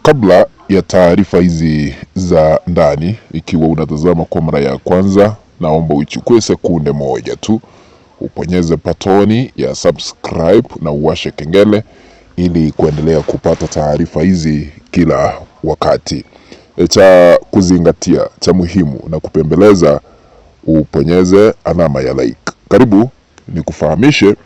Kabla ya taarifa hizi za ndani, ikiwa unatazama kwa mara ya kwanza, naomba uchukue sekunde moja tu uponyeze patoni ya subscribe na uwashe kengele ili kuendelea kupata taarifa hizi kila wakati. Cha kuzingatia, cha muhimu na kupembeleza, uponyeze alama ya like. Karibu ni kufahamishe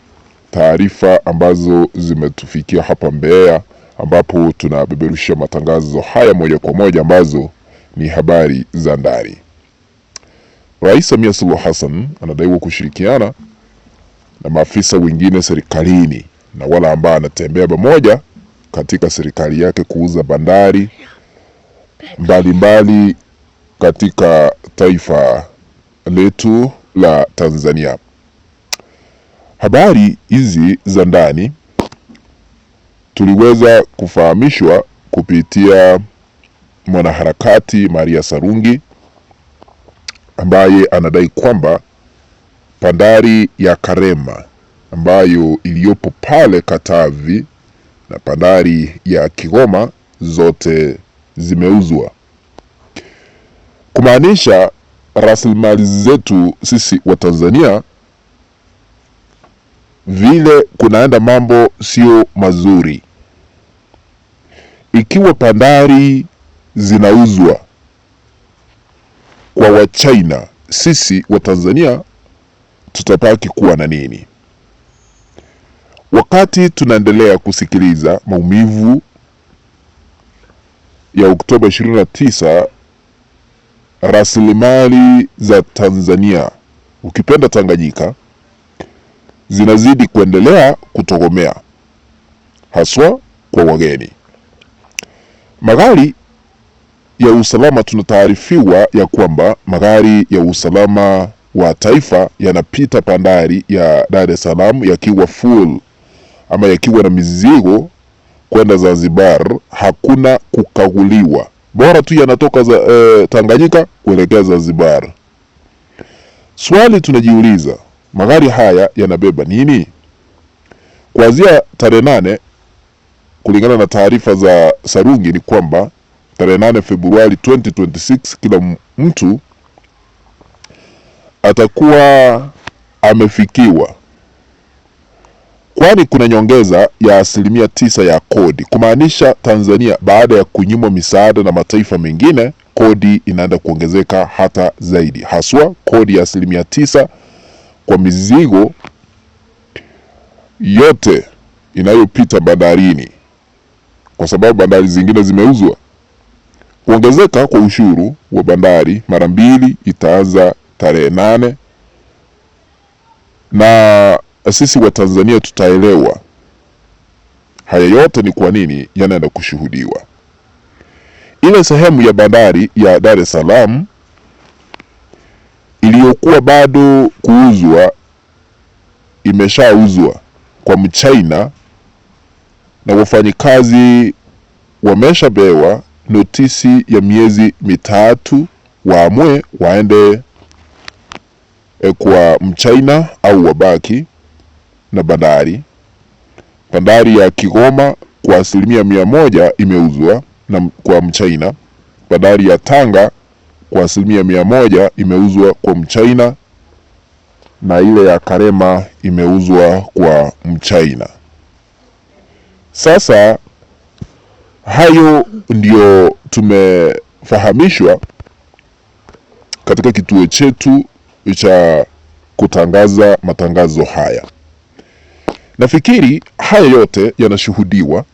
taarifa ambazo zimetufikia hapa Mbeya, ambapo tunabeberusha matangazo haya moja kwa moja ambazo ni habari za ndani. Rais Samia Suluhu Hassan anadaiwa kushirikiana na maafisa wengine serikalini na wala ambao anatembea pamoja katika serikali yake kuuza bandari mbalimbali katika taifa letu la Tanzania. Habari hizi za ndani tuliweza kufahamishwa kupitia mwanaharakati Maria Sarungi, ambaye anadai kwamba bandari ya Karema ambayo iliyopo pale Katavi na bandari ya Kigoma zote zimeuzwa, kumaanisha rasilimali zetu sisi wa Tanzania vile kunaenda mambo sio mazuri. Ikiwa bandari zinauzwa kwa Wachina, sisi wa Tanzania tutapaki kuwa na nini? Wakati tunaendelea kusikiliza maumivu ya Oktoba 29, rasilimali za Tanzania, ukipenda Tanganyika, zinazidi kuendelea kutogomea, haswa kwa wageni. Magari ya usalama, tunataarifiwa ya kwamba magari ya usalama wa taifa yanapita bandari ya Dar es Salaam yakiwa full ama yakiwa na mizigo kwenda Zanzibar. Hakuna kukaguliwa, bora tu yanatoka Tanganyika kuelekea Zanzibar. Swali tunajiuliza, magari haya yanabeba nini? Kuanzia tarehe 8, kulingana na taarifa za Sarungi, ni kwamba tarehe 8 Februari 2026 kila mtu atakuwa amefikiwa, kwani kuna nyongeza ya 9% ya kodi, kumaanisha Tanzania baada ya kunyimwa misaada na mataifa mengine, kodi inaenda kuongezeka hata zaidi, haswa kodi ya 9% kwa mizigo yote inayopita bandarini, kwa sababu bandari zingine zimeuzwa. Kuongezeka kwa ushuru wa bandari mara 2 itaanza tarehe 8, na sisi wa Tanzania tutaelewa haya yote ni kwa nini yanaenda kushuhudiwa. Ile sehemu ya bandari ya Dar es Salaam iliyokuwa bado kuuzwa imeshauzwa kwa Mchina, na wafanyikazi wameshapewa notisi ya miezi 3 waamue waende kwa Mchina au wabaki na bandari. Bandari ya Kigoma kwa 100% imeuzwa na kwa Mchina. Bandari ya Tanga kwa 100% imeuzwa kwa Mchina, na ile ya Karema imeuzwa kwa Mchina. Sasa hayo ndio tumefahamishwa katika kituo chetu cha kutangaza matangazo haya. Nafikiri haya yote yanashuhudiwa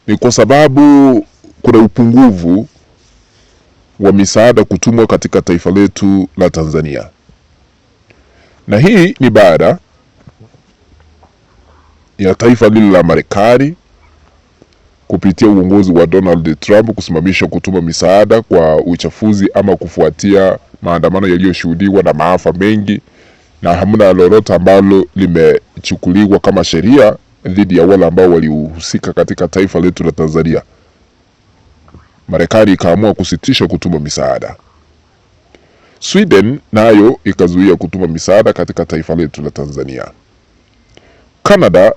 ni kwa sababu kuna upungufu wa misaada kutumwa katika taifa letu la Tanzania, na hii ni baada ya taifa lile la Marekani kupitia uongozi wa Donald Trump kusimamisha kutuma misaada kwa uchafuzi ama kufuatia maandamano yaliyoshuhudiwa na maafa mengi, na hamna lolote ambalo limechukuliwa kama sheria dhidi ya wale ambao walihusika katika taifa letu la Tanzania. Marekani ikaamua kusitisha kutuma misaada. Sweden nayo ikazuia kutuma misaada katika taifa letu la Tanzania. Canada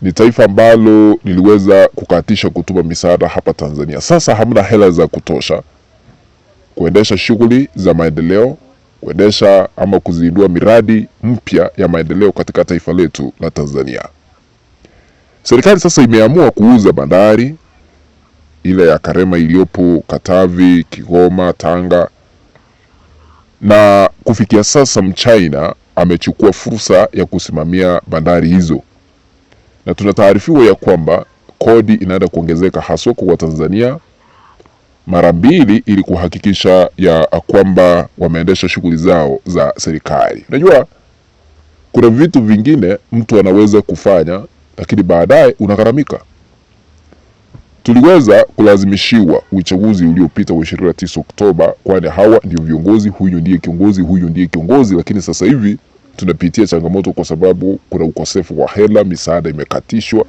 ni taifa ambalo liliweza kukatisha kutuma misaada hapa Tanzania. Sasa hamna hela za kutosha kuendesha shughuli za maendeleo, kuendesha ama kuzindua miradi mpya ya maendeleo katika taifa letu la Tanzania. Serikali sasa imeamua kuuza bandari ile ya Karema iliyopo Katavi, Kigoma, Tanga, na kufikia sasa Mchina amechukua fursa ya kusimamia bandari hizo, na tunataarifiwa ya kwamba kodi inaenda kuongezeka haswa kwa Tanzania mara 2 ili kuhakikisha ya kwamba wameendesha shughuli zao za serikali. Unajua kuna vitu vingine mtu anaweza kufanya lakini baadaye unagharamika. Tuliweza kulazimishiwa uchaguzi uliopita wa 29 Oktoba, kwani hawa ndio viongozi, huyu ndiye kiongozi, huyu ndiye kiongozi, lakini sasa hivi tunapitia changamoto kwa sababu kuna ukosefu wa hela, misaada imekatishwa,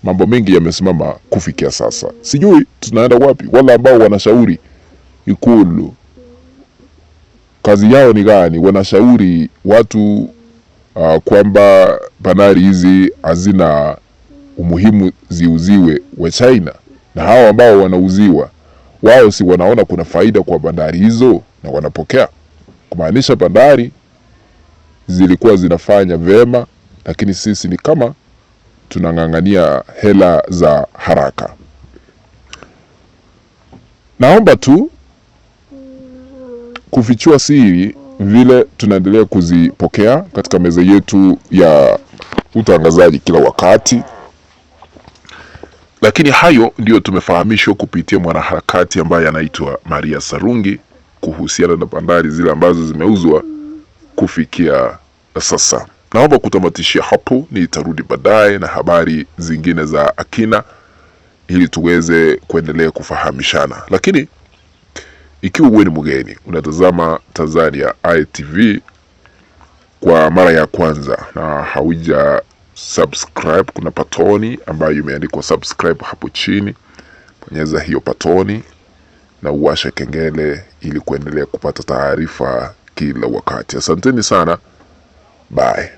mambo mengi yamesimama kufikia sasa. Sijui tunaenda wapi. Wala ambao wanashauri Ikulu, kazi yao ni gani? Wanashauri watu kwamba bandari hizi hazina umuhimu, ziuziwe wa China, na hao ambao wanauziwa wao si wanaona kuna faida kwa bandari hizo na wanapokea, kumaanisha bandari zilikuwa zinafanya vema, lakini sisi ni kama tunang'ang'ania hela za haraka. Naomba tu kufichua siri vile tunaendelea kuzipokea katika meza yetu ya utangazaji kila wakati, lakini hayo ndio tumefahamishwa kupitia mwanaharakati ambaye anaitwa Maria Sarungi kuhusiana na bandari zile ambazo zimeuzwa kufikia sasa. Naomba kutamatishia hapo, nitarudi baadaye na habari zingine za akina ili tuweze kuendelea kufahamishana. Lakini ikiwa wewe ni mgeni unatazama Tanzania ITV kwa mara ya kwanza na hauja subscribe, kuna patoni ambayo imeandikwa subscribe hapo chini. Bonyeza hiyo patoni na uwashe kengele ili kuendelea kupata taarifa kila wakati. Asanteni sana. Bye.